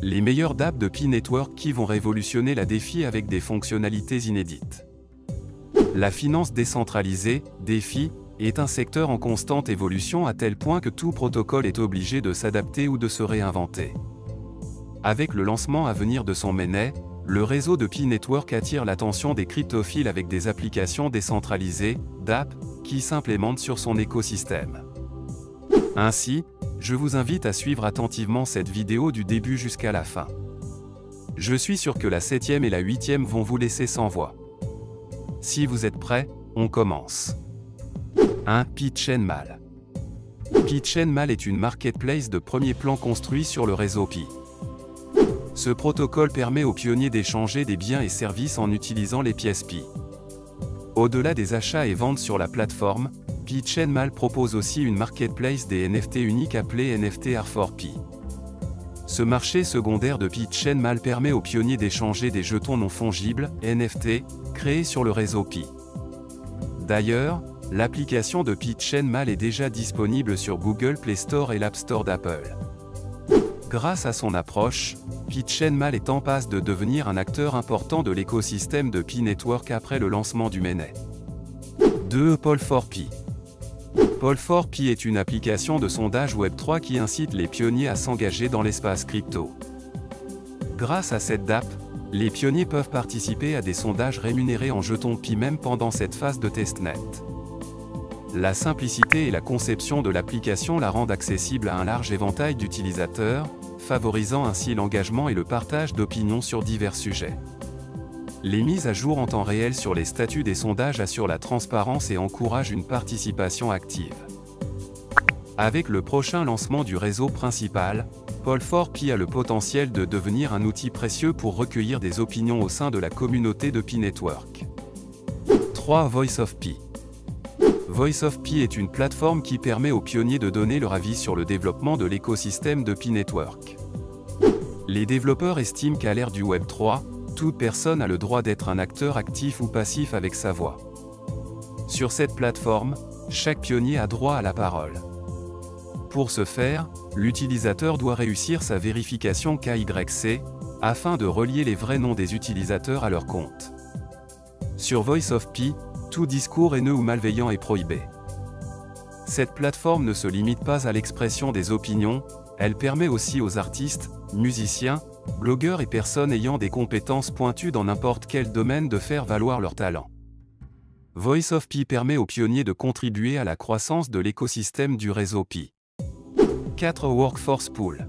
Les meilleurs dApps de Pi Network qui vont révolutionner la DeFi avec des fonctionnalités inédites. La finance décentralisée, DeFi, est un secteur en constante évolution à tel point que tout protocole est obligé de s'adapter ou de se réinventer. Avec le lancement à venir de son mainnet, le réseau de Pi Network attire l'attention des cryptophiles avec des applications décentralisées, dApps, qui s'implémentent sur son écosystème. Ainsi, je vous invite à suivre attentivement cette vidéo du début jusqu'à la fin. Je suis sûr que la 7e et la 8e vont vous laisser sans voix. Si vous êtes prêts, on commence. 1. PiChainMall. PiChainMall est une marketplace de premier plan construit sur le réseau Pi. Ce protocole permet aux pionniers d'échanger des biens et services en utilisant les pièces Pi. Au-delà des achats et ventes sur la plateforme, PiChainMall propose aussi une marketplace des NFT uniques appelée NFT Art4Pi. Ce marché secondaire de PiChainMall permet aux pionniers d'échanger des jetons non fongibles, NFT, créés sur le réseau Pi. D'ailleurs, l'application de PiChainMall est déjà disponible sur Google Play Store et l'App Store d'Apple. Grâce à son approche, PiChainMall est en passe de devenir un acteur important de l'écosystème de Pi Network après le lancement du mainnet. 2. Poll4Pi. Poll4Pi est une application de sondage Web3 qui incite les pionniers à s'engager dans l'espace crypto. Grâce à cette dApp, les pionniers peuvent participer à des sondages rémunérés en jetons Pi même pendant cette phase de testnet. La simplicité et la conception de l'application la rendent accessible à un large éventail d'utilisateurs, favorisant ainsi l'engagement et le partage d'opinions sur divers sujets. Les mises à jour en temps réel sur les statuts des sondages assurent la transparence et encouragent une participation active. Avec le prochain lancement du réseau principal, Poll4Pi a le potentiel de devenir un outil précieux pour recueillir des opinions au sein de la communauté de Pi Network. 3. VoiceOfPi. VoiceOfPi est une plateforme qui permet aux pionniers de donner leur avis sur le développement de l'écosystème de Pi Network. Les développeurs estiment qu'à l'ère du Web3, toute personne a le droit d'être un acteur actif ou passif avec sa voix. Sur cette plateforme, chaque pionnier a droit à la parole. Pour ce faire, l'utilisateur doit réussir sa vérification KYC, afin de relier les vrais noms des utilisateurs à leur compte. Sur VoiceOfPi, tout discours haineux ou malveillant est prohibé. Cette plateforme ne se limite pas à l'expression des opinions, elle permet aussi aux artistes, musiciens, blogueurs et personnes ayant des compétences pointues dans n'importe quel domaine de faire valoir leur talent. VoiceOfPi permet aux pionniers de contribuer à la croissance de l'écosystème du réseau Pi. 4. Workforce Pool.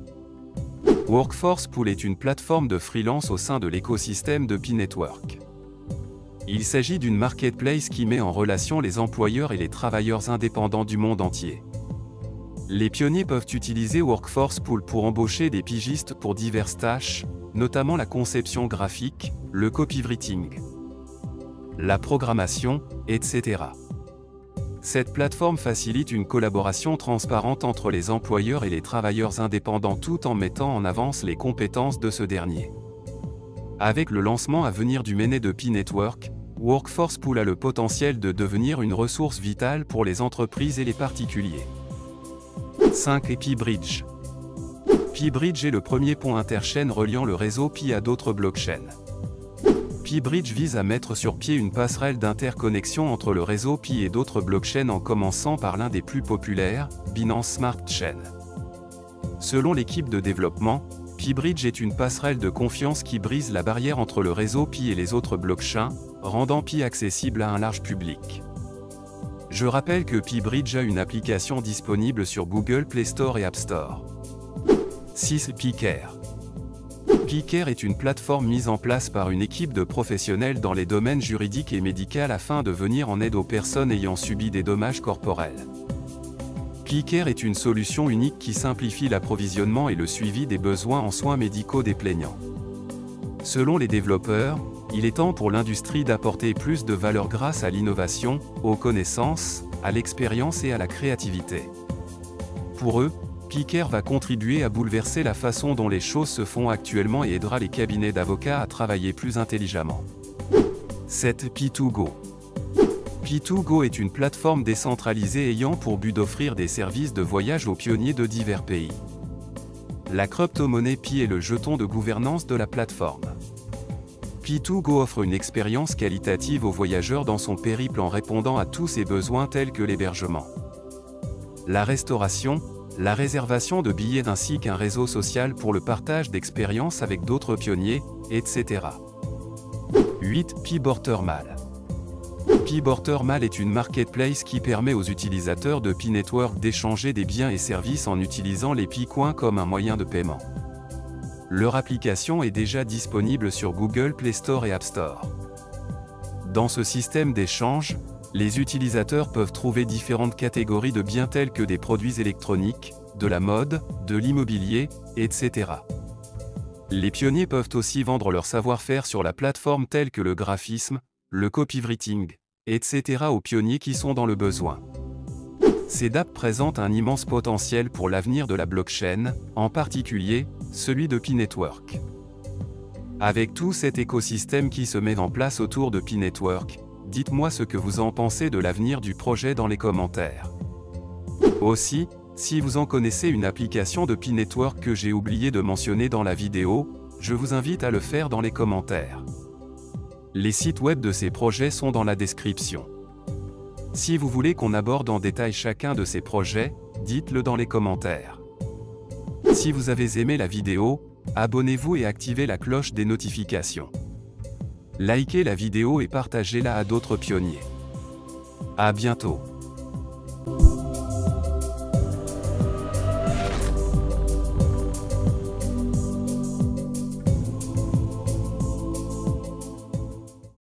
Workforce Pool est une plateforme de freelance au sein de l'écosystème de Pi Network. Il s'agit d'une marketplace qui met en relation les employeurs et les travailleurs indépendants du monde entier. Les pionniers peuvent utiliser Workforce Pool pour embaucher des pigistes pour diverses tâches, notamment la conception graphique, le copywriting, la programmation, etc. Cette plateforme facilite une collaboration transparente entre les employeurs et les travailleurs indépendants tout en mettant en avance les compétences de ce dernier. Avec le lancement à venir du mainnet de Pi Network, Workforce Pool a le potentiel de devenir une ressource vitale pour les entreprises et les particuliers. 5. PiBridge. PiBridge est le premier pont interchaîne reliant le réseau Pi à d'autres blockchains. PiBridge vise à mettre sur pied une passerelle d'interconnexion entre le réseau Pi et d'autres blockchains en commençant par l'un des plus populaires, Binance Smart Chain. Selon l'équipe de développement, PiBridge est une passerelle de confiance qui brise la barrière entre le réseau Pi et les autres blockchains, rendant Pi accessible à un large public. Je rappelle que PiBridge a une application disponible sur Google Play Store et App Store. 6. PiCare. PiCare est une plateforme mise en place par une équipe de professionnels dans les domaines juridiques et médicaux afin de venir en aide aux personnes ayant subi des dommages corporels. PiCare est une solution unique qui simplifie l'approvisionnement et le suivi des besoins en soins médicaux des plaignants. Selon les développeurs, il est temps pour l'industrie d'apporter plus de valeur grâce à l'innovation, aux connaissances, à l'expérience et à la créativité. Pour eux, PiCare va contribuer à bouleverser la façon dont les choses se font actuellement et aidera les cabinets d'avocats à travailler plus intelligemment. 7. P2Go. P2Go est une plateforme décentralisée ayant pour but d'offrir des services de voyage aux pionniers de divers pays. La crypto-monnaie Pi est le jeton de gouvernance de la plateforme. Pi2Go offre une expérience qualitative aux voyageurs dans son périple en répondant à tous ses besoins tels que l'hébergement, la restauration, la réservation de billets ainsi qu'un réseau social pour le partage d'expériences avec d'autres pionniers, etc. 8. Pi-Bortermal. Pi-Bortermal est une marketplace qui permet aux utilisateurs de Pi Network d'échanger des biens et services en utilisant les Pi-Coins comme un moyen de paiement. Leur application est déjà disponible sur Google Play Store et App Store. Dans ce système d'échange, les utilisateurs peuvent trouver différentes catégories de biens tels que des produits électroniques, de la mode, de l'immobilier, etc. Les pionniers peuvent aussi vendre leur savoir-faire sur la plateforme tels que le graphisme, le copywriting, etc. aux pionniers qui sont dans le besoin. Ces dApps présentent un immense potentiel pour l'avenir de la blockchain, en particulier, celui de Pi Network. Avec tout cet écosystème qui se met en place autour de Pi Network, dites-moi ce que vous en pensez de l'avenir du projet dans les commentaires. Aussi, si vous en connaissez une application de Pi Network que j'ai oublié de mentionner dans la vidéo, je vous invite à le faire dans les commentaires. Les sites web de ces projets sont dans la description. Si vous voulez qu'on aborde en détail chacun de ces projets, dites-le dans les commentaires. Si vous avez aimé la vidéo, abonnez-vous et activez la cloche des notifications. Likez la vidéo et partagez-la à d'autres pionniers. À bientôt.